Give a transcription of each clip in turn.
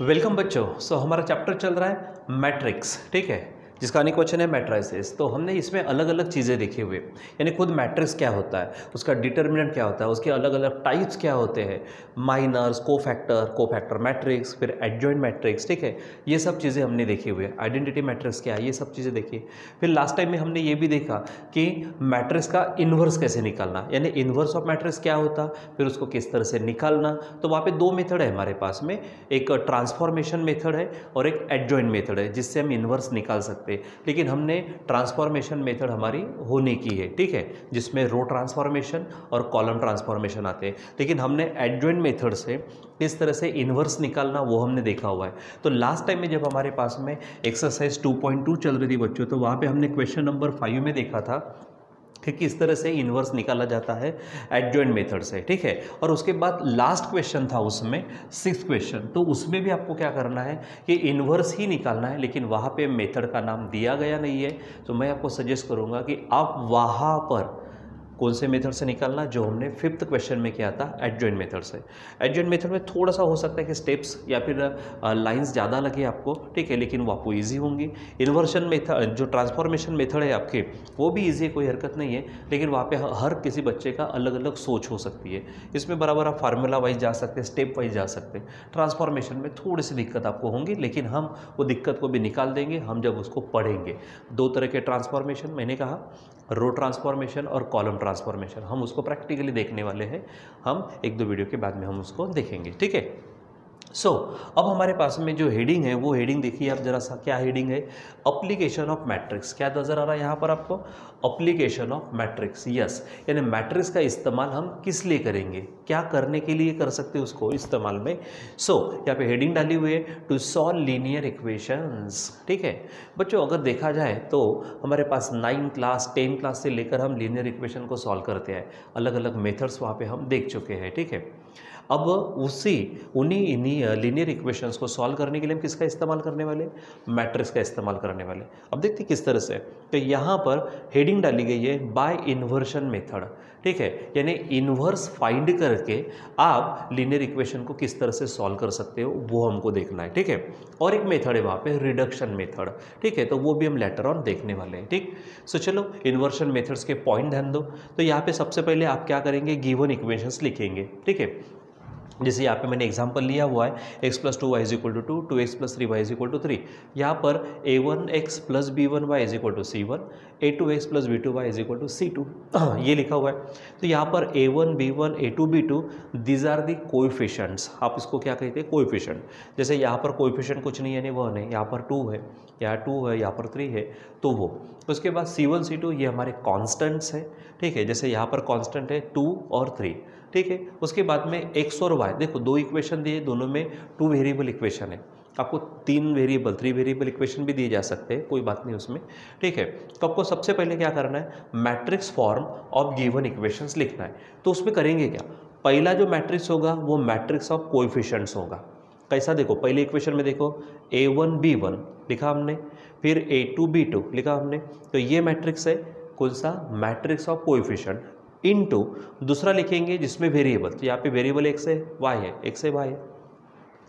Welcome बच्चों। हमारा chapter चल रहा है मैट्रिक्स, ठीक है, जिसका अन्य क्वेश्चन है मैट्राइसेस। तो हमने इसमें अलग अलग चीज़ें देखी हुई, यानी खुद मैट्रिक्स क्या होता है, उसका डिटर्मिनेंट क्या होता है, उसके अलग अलग टाइप्स क्या होते हैं, माइनर्स, कोफैक्टर मैट्रिक्स, फिर एडजॉइंट मैट्रिक्स, ठीक है, ये सब चीज़ें हमने देखी हुई है। आइडेंटिटी मैट्रिक्स क्या है, ये सब चीज़ें देखी। फिर लास्ट टाइम में हमने ये भी देखा कि मैट्रिक्स का इन्वर्स कैसे निकालना, यानी इन्वर्स ऑफ मैट्रिक्स क्या होता, फिर उसको किस तरह से निकालना। तो वहाँ पे दो मेथड है हमारे पास में, एक ट्रांसफॉर्मेशन मेथड है और एक एडजॉइंट मेथड है, जिससे हम इन्वर्स निकाल सकते हैं। लेकिन हमने ट्रांसफॉर्मेशन मेथड हमारी होने की है, ठीक है, जिसमें रो ट्रांसफॉर्मेशन और कॉलम ट्रांसफॉर्मेशन आते हैं। लेकिन हमने एडजॉइंट मेथड से किस तरह से इन्वर्स निकालना वो हमने देखा हुआ है। तो लास्ट टाइम में जब हमारे पास में एक्सरसाइज 2.2 चल रही थी बच्चों, तो वहाँ पे हमने क्वेश्चन नंबर 5 में देखा था कि किस तरह से इन्वर्स निकाला जाता है एडजॉइंट मेथड से, ठीक है। और उसके बाद लास्ट क्वेश्चन था उसमें 6th क्वेश्चन, तो उसमें भी आपको क्या करना है कि इन्वर्स ही निकालना है, लेकिन वहाँ पे मेथड का नाम दिया गया नहीं है। तो मैं आपको सजेस्ट करूँगा कि आप वहाँ पर कौन से मेथड से निकालना, जो हमने 5th क्वेश्चन में किया था एडजॉइंट मेथड से। एडजॉइंट मेथड में थोड़ा सा हो सकता है कि स्टेप्स या फिर लाइंस ज़्यादा लगे आपको, ठीक है, लेकिन वो आपको ईजी होंगी। इन्वर्शन मेथड, जो ट्रांसफॉर्मेशन मेथड है आपके, वो भी ईजी है, कोई हरकत नहीं है, लेकिन वहाँ पे हर किसी बच्चे का अलग अलग सोच हो सकती है। इसमें बराबर आप फार्मूला वाइज जा सकते हैं, स्टेप वाइज जा सकते हैं। ट्रांसफॉर्मेशन में थोड़ी सी दिक्कत आपको होंगी, लेकिन हम वो दिक्कत को भी निकाल देंगे हम जब उसको पढ़ेंगे। दो तरह के ट्रांसफॉर्मेशन मैंने कहा, रो ट्रांसफॉर्मेशन और कॉलम ट्रांसफॉर्मेशन, हम उसको प्रैक्टिकली देखने वाले हैं। हम एक दो वीडियो के बाद में हम उसको देखेंगे, ठीक है। अब हमारे पास में जो हेडिंग है वो हेडिंग देखिए आप जरा सा, क्या हेडिंग है, एप्लीकेशन ऑफ मैट्रिक्स। क्या नजर आ रहा है यहाँ पर आपको, एप्लीकेशन ऑफ मैट्रिक्स, यस, यानी मैट्रिक्स का इस्तेमाल हम किस लिए करेंगे, क्या करने के लिए कर सकते हैं उसको इस्तेमाल में। यहाँ पे हेडिंग डाली हुई है, टू सॉल्व लीनियर इक्वेशंस, ठीक है। बच्चों अगर देखा जाए तो हमारे पास 9 क्लास 10 क्लास से लेकर हम लीनियर इक्वेशन को सॉल्व करते हैं, अलग अलग मेथड्स वहाँ पे हम देख चुके हैं, ठीक है। अब इन्हीं लीनियर इक्वेशंस को सॉल्व करने के लिए हम किसका इस्तेमाल करने वाले, मैट्रिक्स का इस्तेमाल करने वाले। अब देखते हैं किस तरह से। तो यहाँ पर हेडिंग डाली गई है बाय इन्वर्शन मेथड, ठीक है, यानी इन्वर्स फाइंड करके आप लीनियर इक्वेशन को किस तरह से सॉल्व कर सकते हो वो हमको देखना है, ठीक है। और एक मेथड है वहाँ पे रिडक्शन मेथड, ठीक है, तो वो भी हम लेटर ऑन देखने वाले हैं, ठीक। चलो इन्वर्शन मेथड्स के पॉइंट ध्यान दो। तो यहाँ पे सबसे पहले आप क्या करेंगे, गिवन इक्वेशंस लिखेंगे, ठीक है। जैसे यहाँ पे मैंने एग्जांपल लिया हुआ है, x + 2y = 2, 2x + 3y = 3। यहाँ पर a1x + b1y = c1, a2x + b2y = c2 ये लिखा हुआ है। तो यहाँ पर a1 b1 a2 b2 these are the coefficients, आप इसको क्या कहते हैं, कोएफिशिएंट। जैसे यहाँ पर कोएफिशिएंट कुछ नहीं है, यानी 1 है, यहाँ पर 2 है, यहाँ 2 है, यहाँ पर 3 है, तो वो। उसके बाद c1 c2 ये हमारे कॉन्स्टेंट्स है, ठीक है, जैसे यहाँ पर कॉन्स्टेंट है 2 और 3, ठीक है। उसके बाद में x और y, देखो दो इक्वेशन दिए, दोनों में 2 वेरिएबल इक्वेशन है, आपको 3 वेरिएबल इक्वेशन भी दिए जा सकते हैं, कोई बात नहीं उसमें, ठीक है। तो आपको सबसे पहले क्या करना है, matrix form of given equations लिखना है। तो उसमें करेंगे क्या, पहला जो मैट्रिक्स होगा वो मैट्रिक्स ऑफ कोएफिशिएंट्स होगा। कैसा, देखो पहले इक्वेशन में देखो a1 b1 लिखा हमने, फिर a2 b2 लिखा हमने, तो ये मैट्रिक्स है कौन सा, मैट्रिक्स ऑफ कोएफिशिएंट, इनटू दूसरा लिखेंगे जिसमें वेरिएबल, तो यहाँ पे वेरिएबल x है y है, x है y है,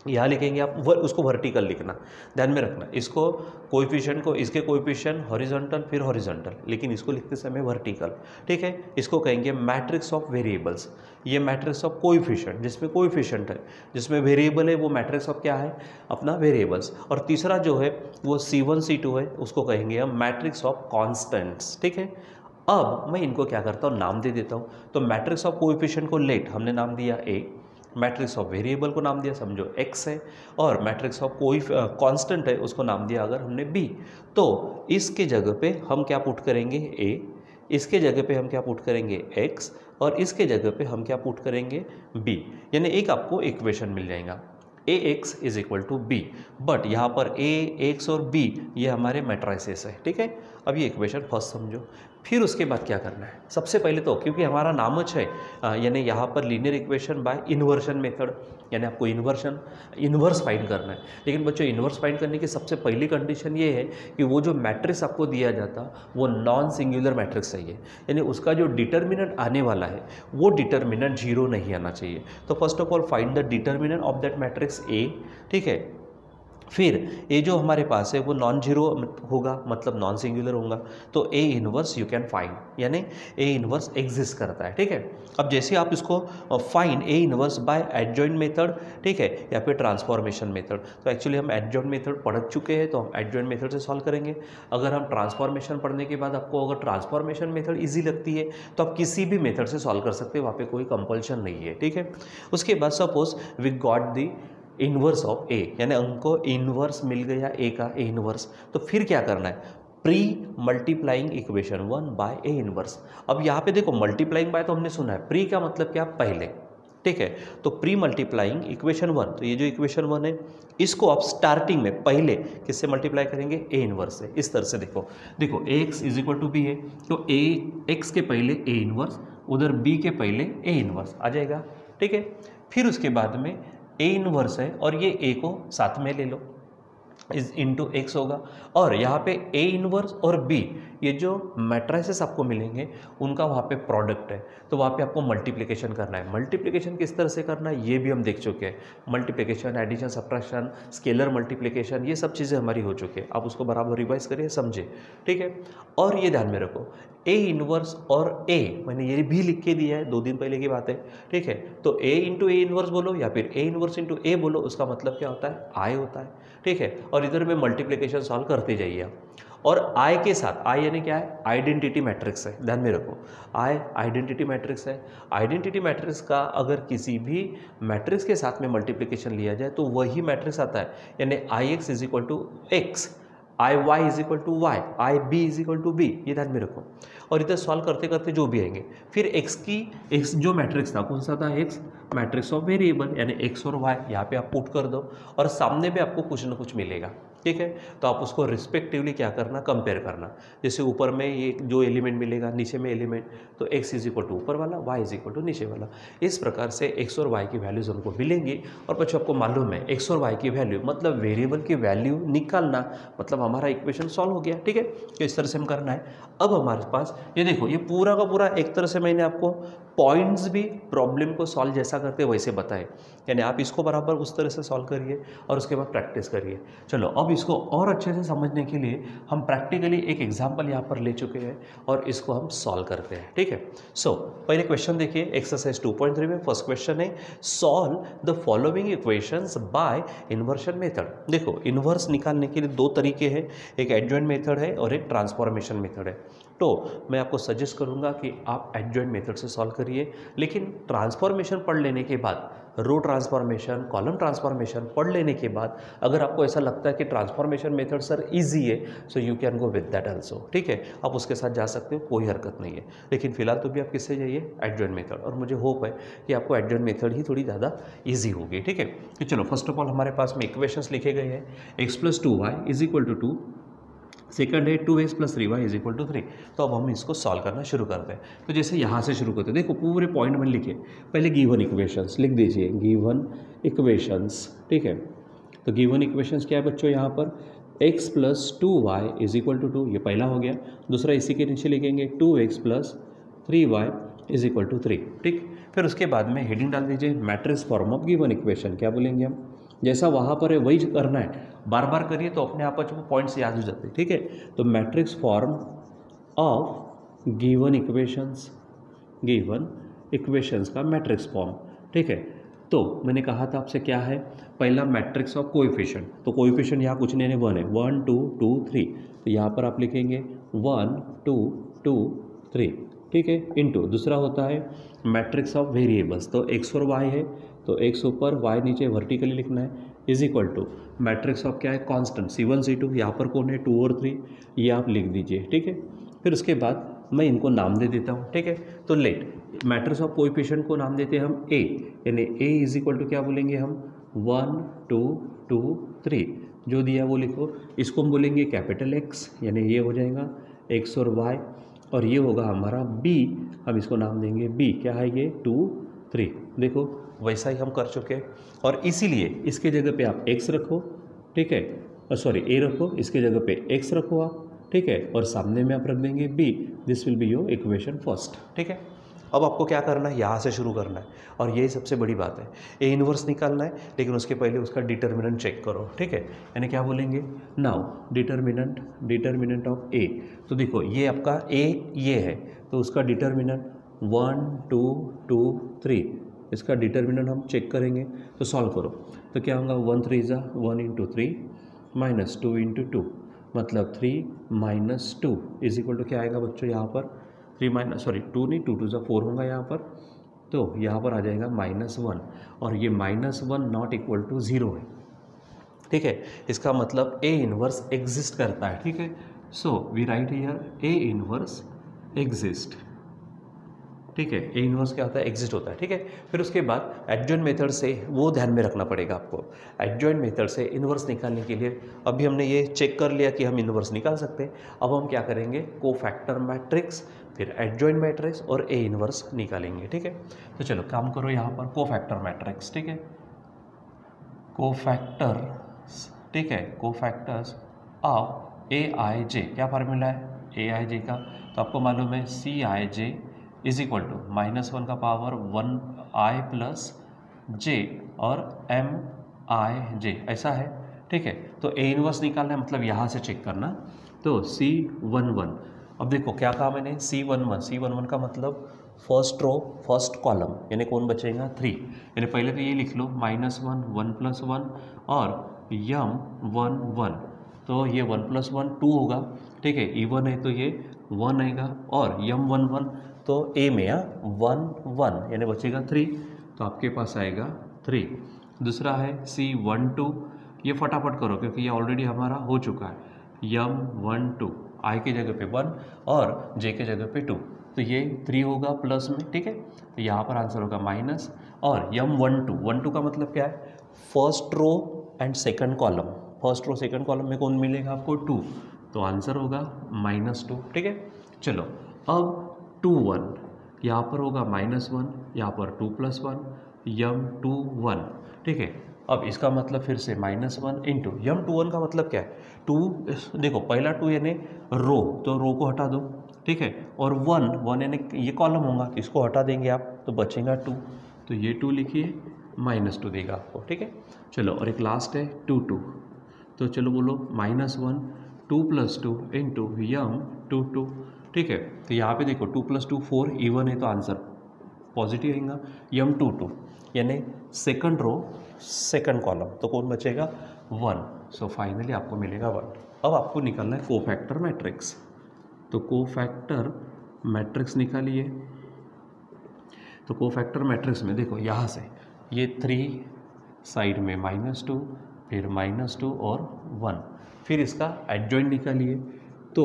यहाँ लिखेंगे आप उसको वर्टिकल लिखना, ध्यान में रखना, इसको कोएफिशिएंट को, इसके कोएफिशिएंट हॉरिजॉन्टल फिर हॉरिजॉन्टल, लेकिन इसको लिखते समय वर्टिकल, ठीक है। इसको कहेंगे मैट्रिक्स ऑफ वेरिएबल्स, ये मैट्रिक्स ऑफ कोएफिशिएंट, जिसमें कोएफिशिएंट है, जिसमें वेरिएबल है, वो मैट्रिक्स ऑफ क्या है, अपना वेरिएबल्स। और तीसरा जो है वो c1 c2 है, उसको कहेंगे हम मैट्रिक्स ऑफ कॉन्स्टेंट्स, ठीक है। अब मैं इनको क्या करता हूँ, नाम दे देता हूँ। तो मैट्रिक्स ऑफ कोएफिशिएंट को लेट हमने नाम दिया a, मैट्रिक्स ऑफ वेरिएबल को नाम दिया समझो x है, और मैट्रिक्स ऑफ कोई कांस्टेंट है उसको नाम दिया अगर हमने b। तो इसके जगह पे हम क्या पुट करेंगे a, इसके जगह पे हम क्या पुट करेंगे x, और इसके जगह पे हम क्या पुट करेंगे b, यानी एक आपको इक्वेशन मिल जाएगा ax = b। बट यहाँ पर a, x और b ये हमारे मैट्राइसेस है, ठीक है। अब ये इक्वेशन फर्स्ट समझो, फिर उसके बाद क्या करना है, सबसे पहले तो क्योंकि हमारा नाम है यानी यहाँ पर linear equation by inversion method, यानी आपको इन्वर्स फाइंड करना है। लेकिन बच्चों इन्वर्स फाइंड करने की सबसे पहली कंडीशन ये है कि वो जो मैट्रिक्स आपको दिया जाता वो नॉन सिंगुलर मैट्रिक्स चाहिए, यानी उसका जो डिटर्मिनेंट आने वाला है वो डिटर्मिनेंट 0 नहीं आना चाहिए। तो first of all find the determinant of that matrix A, ठीक है। फिर ए जो हमारे पास है वो नॉन जीरो होगा, मतलब नॉन सिंगुलर होगा, तो A inverse you can find, यानी ए इनवर्स एग्जिस्ट करता है, ठीक है। अब जैसे आप इसको find A inverse by adjoint method, ठीक है, या फिर ट्रांसफॉर्मेशन मेथड। तो एक्चुअली हम एडजॉइंट मेथड पढ़ चुके हैं, तो हम एडजॉइंट मेथड से सॉल्व करेंगे। अगर हम ट्रांसफॉर्मेशन पढ़ने के बाद आपको अगर ट्रांसफॉर्मेशन मेथड ईजी लगती है तो आप किसी भी मेथड से सॉल्व कर सकते हैं, वहाँ पे कोई कंपल्शन नहीं है, ठीक है। उसके बाद suppose we got the inverse of A, यानी हमको इन्वर्स मिल गया ए का, ए इन्वर्स। तो फिर क्या करना है, pre multiplying equation 1 by A inverse. अब यहाँ पे देखो मल्टीप्लाइंग बाय तो हमने सुना है, प्री का मतलब क्या, पहले, ठीक है। तो प्री मल्टीप्लाइंग इक्वेशन 1, तो ये जो इक्वेशन 1 है इसको आप स्टार्टिंग में पहले किससे मल्टीप्लाई करेंगे, ए इन्वर्स से। इस तरह से देखो A x is equal to B है, तो ए एक्स के पहले ए इन्वर्स, उधर बी के पहले ए इन्वर्स आ जाएगा, ठीक है। फिर उसके बाद में ए इनवर्स है और ये ए को साथ में ले लो, इज इंटू एक्स होगा, और यहाँ पे ए इनवर्स और बी ये जो मैट्रिसेस आपको मिलेंगे उनका वहाँ पे प्रोडक्ट है, तो वहाँ पे आपको मल्टीप्लिकेशन करना है। मल्टीप्लिकेशन किस तरह से करना है ये भी हम देख चुके हैं, multiplication, addition, subtraction, scalar multiplication, ये सब चीज़ें हमारी हो चुकी है। आप उसको बराबर रिवाइज करिए, समझे, ठीक है। और ये ध्यान में रखो ए इनवर्स और ए, मैंने ये भी लिख के दिया है, 2 दिन पहले की बात है, ठीक है। तो ए इंटू ए इनवर्स बोलो या फिर ए इनवर्स इंटू ए बोलो, उसका मतलब क्या होता है, आई होता है, ठीक है। और इधर में मल्टीप्लिकेशन सॉल्व करते जाइए आप। और आई के साथ, आई यानी क्या है, आइडेंटिटी मैट्रिक्स है, ध्यान में रखो, आई आइडेंटिटी मैट्रिक्स है। आइडेंटिटी मैट्रिक्स का अगर किसी भी मैट्रिक्स के साथ में मल्टीप्लिकेशन लिया जाए तो वही मैट्रिक्स आता है, यानी I X is equal to X, I Y is equal to Y, I B is equal to B, ये ध्यान में रखो। और इधर सॉल्व करते करते जो भी आएंगे, फिर एक्स जो मैट्रिक्स था कौन सा था, एक्स मैट्रिक्स ऑफ वेरिएबल, यानी एक्स और वाई यहाँ पे आप पुट कर दो और सामने भी आपको कुछ ना कुछ मिलेगा, ठीक है। तो आप उसको रिस्पेक्टिवली क्या करना, कंपेयर करना। जैसे ऊपर में ये जो एलिमेंट मिलेगा, नीचे में एलिमेंट, तो एक्स इज इक्वल टू ऊपर वाला, वाई इज इक्वल टू नीचे वाला। इस प्रकार से एक्स और वाई की वैल्यूज हमको मिलेंगी। और बच्चों आपको मालूम है एक्स और वाई की वैल्यू मतलब वेरिएबल की वैल्यू निकालना, मतलब हमारा इक्वेशन सॉल्व हो गया, ठीक है। तो इस तरह से हम करना है। अब हमारे पास ये देखो, ये पूरा का पूरा एक तरह से मैंने आपको पॉइंट्स भी प्रॉब्लम को सॉल्व जैसा करते वैसे बताए, यानी आप इसको बराबर उस तरह से सॉल्व करिए और उसके बाद प्रैक्टिस करिए। चलो अब इसको और अच्छे से समझने के लिए हम प्रैक्टिकली एक एग्जांपल यहाँ पर ले चुके हैं और इसको हम सॉल्व करते हैं, ठीक है। सो पहले क्वेश्चन देखिए, एक्सरसाइज 2.3 में फर्स्ट क्वेश्चन है, solve the following equations bye inversion method. देखो इन्वर्स निकालने के लिए 2 तरीके हैं, एक एडजॉइंट मेथड है और एक ट्रांसफॉर्मेशन मेथड है। तो मैं आपको सजेस्ट करूंगा कि आप एडजॉइंट मेथड से सॉल्व करिए, लेकिन ट्रांसफॉर्मेशन पढ़ लेने के बाद, रो ट्रांसफॉर्मेशन, कॉलम ट्रांसफॉर्मेशन पढ़ लेने के बाद अगर आपको ऐसा लगता है कि ट्रांसफॉर्मेशन मेथड सर इजी है, so you can go with that also, ठीक है। आप उसके साथ जा सकते हो, कोई हरकत नहीं है। लेकिन फिलहाल तो भी आप किससे जाइए, एडजॉइंट मेथड, और मुझे होप है कि आपको एडजॉइंट मेथड ही थोड़ी ज़्यादा ईजी होगी, ठीक है। तो चलो फर्स्ट ऑफ ऑल हमारे पास में इक्वेशंस लिखे गए हैं, x plus 2y is equal to 2, second है 2x plus 3y is equal to 3। तो अब हम इसको सॉल्व करना शुरू करते हैं। तो जैसे यहाँ से शुरू करते हैं, देखो पूरे पॉइंट में लिखे, पहले गिवन इक्वेशंस लिख दीजिए, गिवन इक्वेशंस, ठीक है। तो गिवन इक्वेशंस क्या है बच्चों, यहाँ पर x plus 2y is equal to 2, ये पहला हो गया। दूसरा इसी के नीचे लिखेंगे 2x plus 3y is equal to 3, ठीक। फिर उसके बाद में हेडिंग डाल दीजिए, matrix form of given equation, क्या बोलेंगे हम, जैसा वहाँ पर है वही करना है, बार बार करिए तो अपने आप को पॉइंट्स याद हो जाते हैं, ठीक है। तो matrix form of given equations का मैट्रिक्स फॉर्म, ठीक है। तो मैंने कहा था आपसे क्या है, पहला मैट्रिक्स ऑफ कोएफिशिएंट, तो कोएफिशिएंट यहाँ कुछ नहीं है, 1 है, 1 2 2 3, तो यहाँ पर आप लिखेंगे 1 2 2 3, ठीक है। इनटू दूसरा होता है मैट्रिक्स ऑफ वेरिएबल्स, तो एक्स और वाई है, तो एक्स ऊपर वाई नीचे वर्टिकली लिखना है, is equal to matrix of क्या है, कांस्टेंट C1 C2, यहाँ पर कौन है 2 और 3, ये आप लिख दीजिए, ठीक है। फिर उसके बाद मैं इनको नाम दे देता हूँ, ठीक है। तो लेट मैट्रिक्स ऑफ कोएफिशिएंट को नाम देते हैं हम A, यानी A इज इक्वल टू क्या बोलेंगे हम 1 2 2 3, जो दिया वो लिखो। इसको हम बोलेंगे कैपिटल X, यानी ये हो जाएगा X और Y, और ये होगा हमारा b, हम इसको नाम देंगे b, क्या है ये 2 3। देखो वैसा ही हम कर चुके हैं, और इसीलिए इसके जगह पे आप x रखो, ठीक है, सॉरी a रखो, इसके जगह पे x रखो आप, ठीक है, और सामने में आप रख देंगे b। This will be your equation first, ठीक है। अब आपको क्या करना है, यहाँ से शुरू करना है, और यही सबसे बड़ी बात है, ए इन्वर्स निकालना है, लेकिन उसके पहले उसका डिटर्मिनेंट चेक करो, ठीक है। यानी क्या बोलेंगे, नाउ डिटर्मिनेंट ऑफ ए। तो देखो ये आपका ए ये है, तो उसका डिटर्मिनेंट 1 2 2 3, इसका डिटर्मिनेंट हम चेक करेंगे। तो सॉल्व करो, तो क्या होगा 1 3 ज़ा 1 इंटू 3 माइनस 2 इंटू 2, मतलब 3 माइनस 2 इज इक्वल टू क्या आएगा बच्चों, यहाँ पर 2 नहीं 2 2 ज़ा 4 होगा यहाँ पर, तो यहाँ पर आ जाएगा -1, और ये -1 नॉट इक्वल टू 0 है, ठीक है। इसका मतलब ए इनवर्स एग्जिस्ट करता है, ठीक है। So we write here A inverse exist, ठीक है। ए इनवर्स क्या होता है, एग्जिस्ट होता है, ठीक है। फिर उसके बाद एडजॉइंट मेथड से, वो ध्यान में रखना पड़ेगा आपको, एडजॉइंट मेथड से इनवर्स निकालने के लिए अभी हमने ये चेक कर लिया कि हम इनवर्स निकाल सकते हैं। अब हम क्या करेंगे, कोफैक्टर मैट्रिक्स, फिर एडजॉइंट मैट्रिक्स और ए इनवर्स निकालेंगे, ठीक है। तो चलो काम करो यहाँ पर कोफैक्टर मैट्रिक्स, ठीक है, कोफैक्टर, ठीक है, कोफैक्टर्स ऑफ ए आई जे, क्या फार्मूला है ए आई जे का, तो आपको मालूम है सी आई जे इज इक्वल टू -1 का पावर 1 आई प्लस जे और m आई जे, ऐसा है, ठीक है। तो ए इनवर्स निकालना है, मतलब यहाँ से चेक करना, तो C11, अब देखो क्या कहा मैंने, C11 का मतलब फर्स्ट रो फर्स्ट कॉलम, यानी कौन बचेगा 3, यानी पहले तो ये लिख लो -1 1 + 1 और m11, तो ये 1 + 1 2 होगा, ठीक है, इवन है तो ये 1 आएगा, और m11 तो ए में 1 1 यानी बचेगा 3, तो आपके पास आएगा 3। दूसरा है C12, ये फटाफट करो क्योंकि ये ऑलरेडी हमारा हो चुका है, m12 आई के जगह पे 1 और जे के जगह पे 2, तो ये 3 होगा प्लस में, ठीक है। तो यहाँ पर आंसर होगा माइनस, और m12 का मतलब क्या है, first row and second column, first row second column में कौन मिलेगा आपको 2, तो आंसर होगा -2, ठीक है। चलो अब 2 1, यहाँ पर होगा -1, यहाँ पर 2 + 1 m21, ठीक है। अब इसका मतलब फिर से -1 इंटू m21 का मतलब क्या है, 2, देखो पहला 2 यानी रो, तो रो को हटा दो, ठीक है, और 1 यानी ये कॉलम होगा, इसको हटा देंगे आप तो बचेगा 2, तो ये 2 लिखिए, -2 देगा आपको, ठीक है। चलो और एक लास्ट है 2 2, तो चलो बोलो -1 2 + 2 इंटू m22, ठीक है। तो यहाँ पे देखो 2 + 2 4, इवन है तो आंसर पॉजिटिव आएगा, m22 यानी सेकंड रो सेकंड कॉलम, तो कौन बचेगा 1, सो फाइनली आपको मिलेगा 1। अब आपको निकालना है कोफैक्टर मैट्रिक्स, तो कोफैक्टर मैट्रिक्स निकालिए। तो कोफैक्टर मैट्रिक्स में देखो यहाँ से ये 3 साइड में -2, फिर -2 और 1, फिर इसका एडजॉइंट निकालिए, तो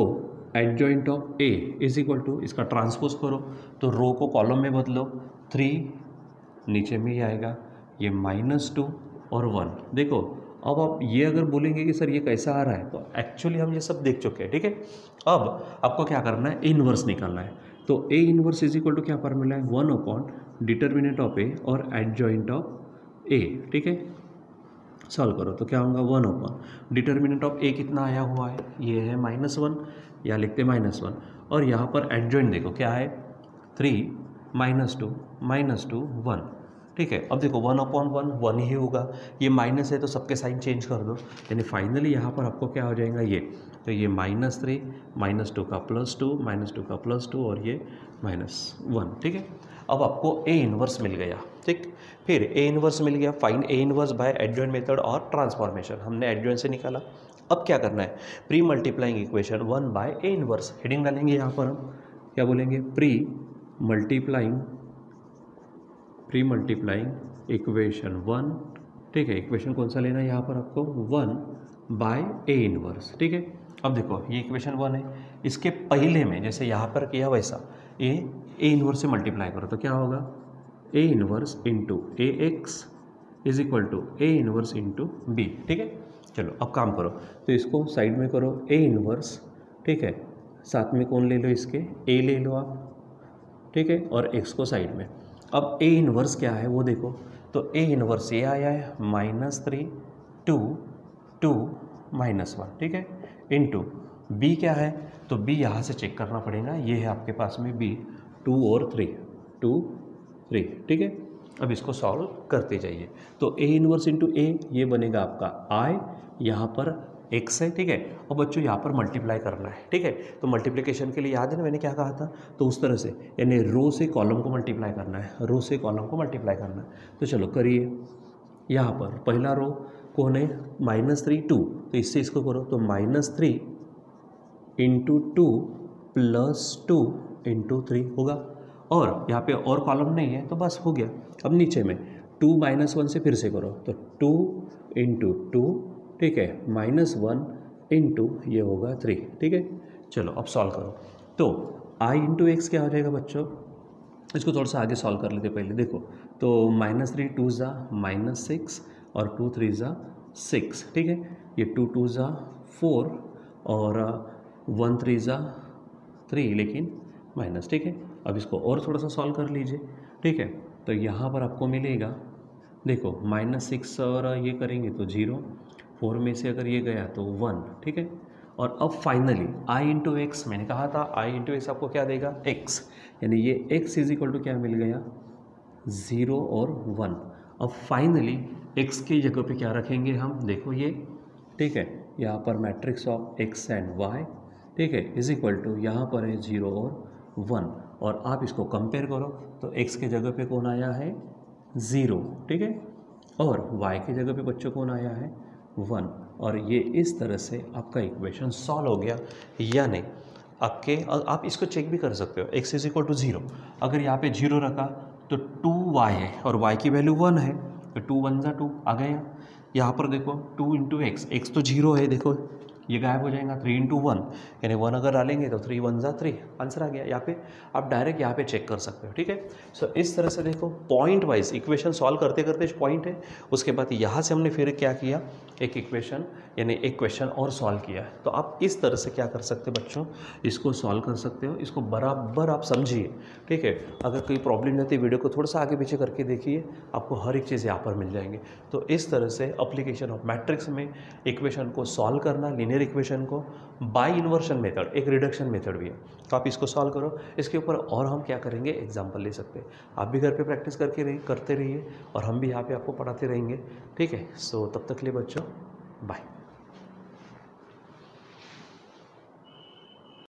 adjoint of A is equal to, इसका ट्रांसपोज करो, तो रो को कॉलम में बदलो, 3 नीचे में ही आएगा, ये -2 और 1। देखो अब आप ये अगर बोलेंगे कि सर ये कैसा आ रहा है, तो एक्चुअली हम ये सब देख चुके हैं, ठीक है। अब आपको क्या करना है, इनवर्स निकालना है, तो A inverse is equal to क्या फार्मूला है, 1 डिटर्मिनेंट ऑफ ए और एडजॉइंट ऑफ ए, ठीक है। सॉल्व करो तो क्या होगा 1 डिटर्मिनेंट ऑफ ए कितना आया हुआ है, ये है -1, या लिखते -1, और यहाँ पर एडजॉइंट देखो क्या है 3 -2 -2 1, ठीक है। अब देखो 1/1 1 ही होगा, ये माइनस है तो सबके साइन चेंज कर दो, यानी फाइनली यहाँ पर आपको क्या हो जाएगा ये, तो ये -3 -2 का +2 -2 का +2 और ये -1, ठीक है। अब आपको ए इनवर्स मिल गया, ठीक। फिर ए इनवर्स मिल गया, find A inverse by adjoint method और ट्रांसफॉर्मेशन, हमने एडजॉइंट से निकाला। अब क्या करना है, pre multiplying equation 1 by A inverse, heading डालेंगे यहाँ पर, हम क्या बोलेंगे, प्री मल्टीप्लाइंग इक्वेशन 1, ठीक है। इक्वेशन कौन सा लेना है यहाँ पर आपको, 1 बाय ए इनवर्स, ठीक है। अब देखो ये इक्वेशन 1 है, इसके पहले में जैसे यहाँ पर किया वैसा ए इनवर्स से मल्टीप्लाई करो, तो क्या होगा, A inverse into A x is equal to A inverse into B, ठीक है। चलो अब काम करो, तो इसको साइड में करो, ए इनवर्स, ठीक है, साथ में कौन ले लो, इसके ए ले लो आप, ठीक है, और एक्स को साइड में। अब ए इन्वर्स क्या है वो देखो, तो ए इन्वर्स ये आया है -3 2 2 -1, ठीक है, इनटू बी क्या है, तो बी यहाँ से चेक करना पड़ेगा, ये है आपके पास में बी 2 और 3 2 3, ठीक है। अब इसको सॉल्व करते जाइए, तो ए इन्वर्स इंटू ए ये बनेगा आपका आई, यहाँ पर एक्स है, ठीक है, और बच्चों यहाँ पर मल्टीप्लाई करना है, ठीक है। तो मल्टीप्लिकेशन के लिए याद है ना मैंने क्या कहा था, तो उस तरह से यानी रो से कॉलम को मल्टीप्लाई करना है, रो से कॉलम को मल्टीप्लाई करना है। तो चलो करिए, यहाँ पर पहला रो कौन है, -3 2, तो इससे इसको करो, तो -3 इंटू 2 + 2 इंटू 3 होगा, और यहाँ पे और कॉलम नहीं है तो बस हो गया। अब नीचे में 2 -1 से फिर से करो, तो 2 इंटू 2, ठीक है, -1 इंटू ये होगा 3, ठीक है। चलो अब सॉल्व करो, तो i इंटू एक्स क्या हो जाएगा बच्चों, इसको थोड़ा सा आगे सॉल्व कर लेते पहले, देखो, तो -3 2 ज़ा -6 और 2 3 ज़ा 6, ठीक है, ये 2 2 ज़ा 4 और 1 3 ज़ा 3, लेकिन माइनस, ठीक है। अब इसको और थोड़ा सा सॉल्व कर लीजिए, ठीक है, तो यहाँ पर आपको मिलेगा, देखो -6 और ये करेंगे तो 0, 4 में से अगर ये गया तो 1, ठीक है। और अब फाइनली i इंटू एक्स, मैंने कहा था i इंटू एक्स आपको क्या देगा, x, यानी ये x इज इक्वल टू क्या मिल गया, 0 और 1। अब फाइनली x की जगह पे क्या रखेंगे हम, देखो ये, ठीक है, यहाँ पर matrix of x and y, ठीक है, इज इक्वल टू यहाँ पर है 0 और 1, और आप इसको कंपेयर करो, तो x के जगह पे कौन आया है, 0, ठीक है, और y की जगह पे बच्चों कौन आया है, 1, और ये इस तरह से आपका इक्वेशन सॉल्व हो गया। यानी आपके, आप इसको चेक भी कर सकते हो, x इज इक्वल टू 0, अगर यहाँ पे 0 रखा तो 2y है और y की वैल्यू 1 है, तो 2 1 ज़ा 2 आ गया। यहाँ पर देखो 2 इंटू एक्स, एक्स तो 0 है, देखो ये गायब हो जाएगा, 3 इंटू 1 यानी 1 अगर डालेंगे तो 3 1 ज़ा 3, आंसर आ गया। यहाँ पे आप डायरेक्ट यहाँ पे चेक कर सकते हो, ठीक है। सो इस तरह से देखो पॉइंट वाइज इक्वेशन सॉल्व करते करते पॉइंट है, उसके बाद यहाँ से हमने फिर क्या किया, एक इक्वेशन यानी एक क्वेश्चन और सॉल्व किया। तो आप इस तरह से क्या कर सकते हो बच्चों, इसको सॉल्व कर सकते हो, इसको बराबर आप समझिए, ठीक है। अगर कोई प्रॉब्लम रहती है वीडियो को थोड़ा सा आगे पीछे करके देखिए, आपको हर एक चीज़ यहाँ पर मिल जाएंगे। तो इस तरह से एप्लीकेशन ऑफ मैट्रिक्स में इक्वेशन को सॉल्व करना, लीनियर इक्वेशन को बाय इन्वर्शन मेथड, एक रिडक्शन मेथड भी है, तो आप इसको सॉल्व करो। इसके ऊपर और हम क्या करेंगे, एग्जाम्पल ले सकते हैं, आप भी घर पे प्रैक्टिस करते रहिए और हम भी यहाँ पे आपको पढ़ाते रहेंगे, ठीक है। सो तब तक के लिए बच्चों बाय।